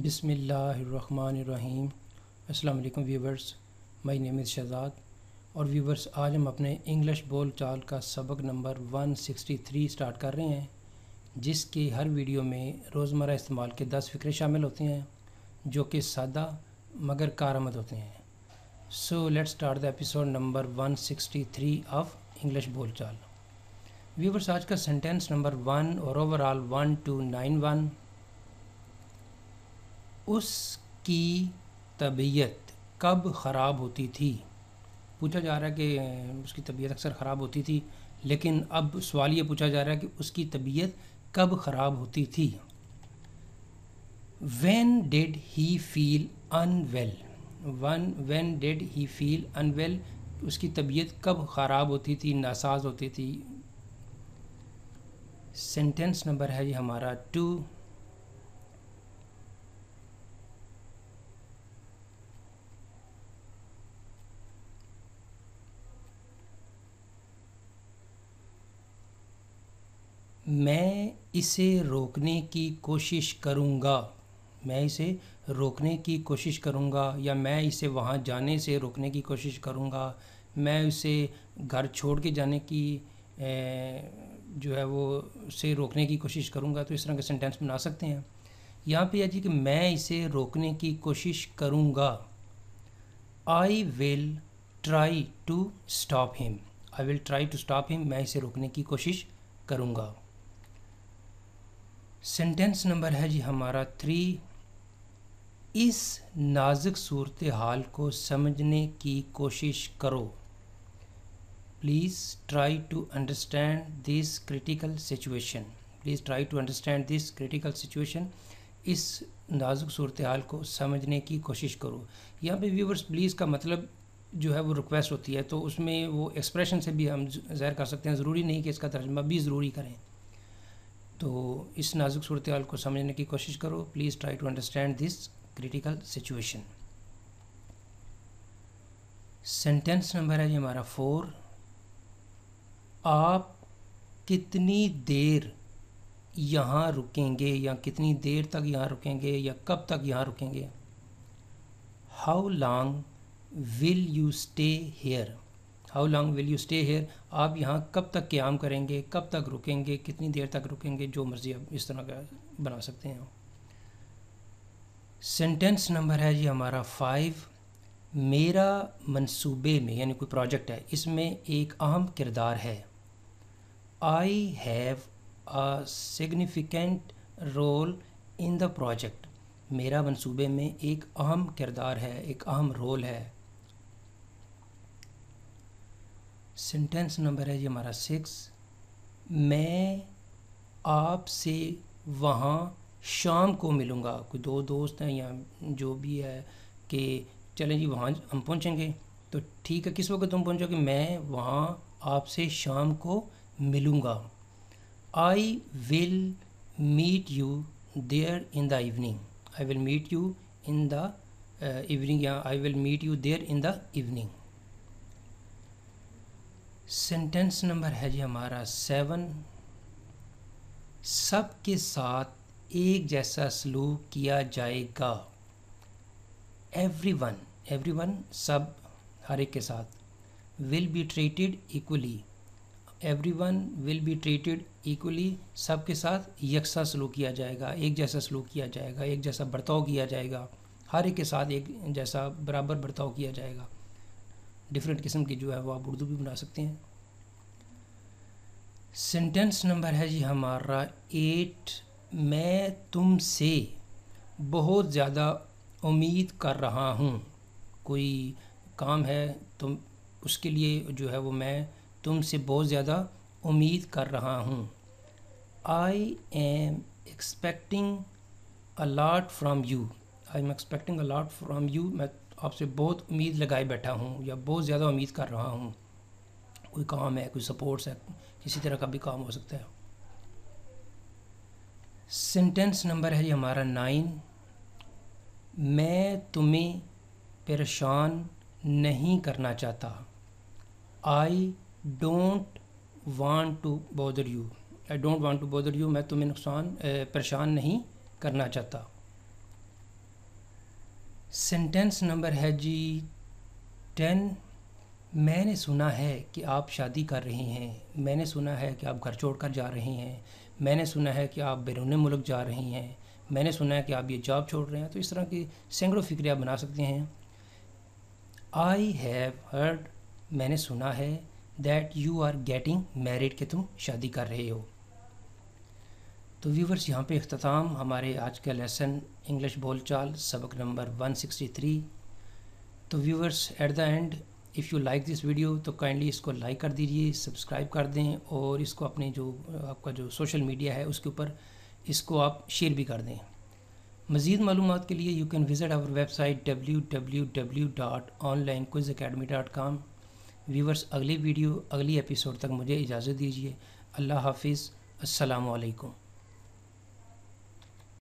بسم اللہ الرحمن الرحیم۔ السلام علیکم ویورز، مائی نیم از شہزاد اور ویورز آج ہم اپنے انگلش بول چال کا سبق نمبر 163 سٹارٹ کر رہے ہیں، جس کی ہر ویڈیو میں روزمرہ استعمال کے 10 فقرے شامل ہوتے ہیں جو کہ سادہ مگر کارآمد ہوتے ہیں۔ So let start the episode number 163 of English بول چال۔ ویورز آج کا سینٹینس نمبر 1 اور اوور آل 1291، اس کی طبیعت کب خراب ہوتی تھی؟ پوچھا جا رہا ہے کہ اس کی طبیعت اکثر خراب ہوتی تھی، لیکن اب سوال یہ پوچھا جا رہا ہے کہ اس کی طبیعت کب خراب ہوتی تھی۔ When did he feel unwell؟ When did he feel unwell؟ اس کی طبیعت کب خراب ہوتی تھی، ناساز ہوتی تھی۔ سینٹینس نمبر ہے یہ ہمارا 2۔ میں اسے روکنے کی کوشش کروں گا۔ میں اسے روکنے کی کوشش کروں گا، یا میں اسے وہاں جانے سے روکنے کی کوشش کروں گا، میں اسے گھر چھوڑ کے جانے کی جو ہے وہ اسے روکنے کی کوشش کروں گا۔ تو اس طرح کے سینٹینس بنا سکتے ہیں۔ یہاں پہ ہے جی کہ میں اسے روکنے کی کوشش کروں گا۔ I will try to stop him۔ I will try to stop him۔ میں اسے روکنے کی کوشش کروں گا۔ سینٹینس نمبر ہے جی ہمارا 3۔ اس نازک صورتحال کو سمجھنے کی کوشش کرو۔ Please try to understand this critical situation. Please try to understand this critical situation. اس نازک صورتحال کو سمجھنے کی کوشش کرو۔ یہاں پہ ویورز پلیز کا مطلب جو ہے وہ ریکویسٹ ہوتی ہے، تو اس میں وہ ایکسپریشن سے بھی ہم ظاہر کر سکتے ہیں، ضروری نہیں کہ اس کا ترجمہ بھی ضروری کریں۔ تو اس نازک صورتحال کو سمجھنے کی کوشش کرو۔ Please try to understand this critical situation. Sentence number ہے جی ہمارا 4۔ آپ کتنی دیر یہاں رکیں گے، یا کتنی دیر تک یہاں رکیں گے، یا کب تک یہاں رکیں گے۔ How long will you stay here? How long will you stay here? آپ یہاں کب تک قیام کریں گے، کب تک رکیں گے، کتنی دیر تک رکیں گے، جو مرضی آپ اس طرح کا بنا سکتے ہیں۔ سینٹینس نمبر ہے جی ہمارا 5۔ میرا منصوبے میں، یعنی کوئی پروجیکٹ ہے، اس میں ایک اہم کردار ہے۔ I have a significant role in the project۔ میرا منصوبے میں ایک اہم کردار ہے، ایک اہم رول ہے۔ سینٹینس نمبر ہے جی ہمارا 6۔ میں آپ سے وہاں شام کو ملوں گا۔ کوئی دو دوست ہیں یا جو بھی ہے کہ چلیں جی وہاں ہم پہنچیں گے، تو ٹھیک ہے، کس وقت تم پہنچو گے؟ میں وہاں آپ سے شام کو ملوں گا۔ I will meet you there in the evening۔ I will meet you in the evening، یا I will meet you there in the evening۔ Sentence number ہے جی ہمارا 7۔ سب کے ساتھ ایک جیسا سلوک کیا جائے گا۔ ایوری ون، سب، ہر ایک کے ساتھ۔ will be treated equally۔ Everyone will be treated equally, سب کے ساتھ یکساں سلوک کیا جائے گا، ایک جیسا سلوک کیا جائے گا، ایک جیسا برتاؤ کیا جائے گا، ہر ایک کے ساتھ ایک جیسا برابر برتاؤ کیا جائے گا۔ ڈفرینٹ قسم کی جو ہے وہ آپ اردو بھی بنا سکتے ہیں۔ سینٹینس نمبر ہے جی ہمارا 8۔ میں تم سے بہت زیادہ امید کر رہا ہوں۔ کوئی کام ہے تو اس کے لیے جو ہے وہ میں تم سے بہت زیادہ امید کر رہا ہوں۔ I am expecting a lot from you۔ I am expecting a lot from you۔ میں آپ سے بہت امید لگائے بیٹھا ہوں، یا بہت زیادہ امید کر رہا ہوں۔ کوئی کام ہے، کوئی سپورٹس ہے، کسی طرح کا بھی کام ہو سکتا ہے۔ سینٹینس نمبر ہے جی ہمارا 9۔ میں تمہیں پریشان نہیں کرنا چاہتا۔ I don't want to bother you۔ I don't want to bother you۔ میں تمہیں پریشان نہیں کرنا چاہتا۔ سینٹینس نمبر ہے جی 10. میں نے سنا ہے کہ آپ شادی کر رہے ہیں. میں نے سنا ہے کہ آپ گھر چھوڑ کر جا رہے ہیں. میں نے سنا ہے کہ آپ بیرون ملک جا رہے ہیں. میں نے سنا ہے کہ آپ یہ جاب چھوڑ رہے ہیں. تو اس طرح کی سینکڑوں فکرے آپ بنا سکتے ہیں. آئی ہیو ہرڈ، میں نے سنا ہے، that you are getting married, کہ تم شادی کر رہے ہو. تو ویورز یہاں پہ اختتام ہمارے آج کا لیسن انگلش بول چال سبق نمبر 163. تو viewers at the end if you like this video تو کائنڈلی اس کو لائک کر دیجیے، سبسکرائب کر دیں، اور اس کو اپنے جو آپ کا جو سوشل میڈیا ہے اس کے اوپر اس کو آپ شیئر بھی کر دیں. مزید معلومات کے لیے you can visit our website www.onlinequizacademy.com. Viewers اگلی ویڈیو اگلی ایپیسوڈ تک مجھے اجازت دیجیے. اللہ حافظ. السلام علیکم.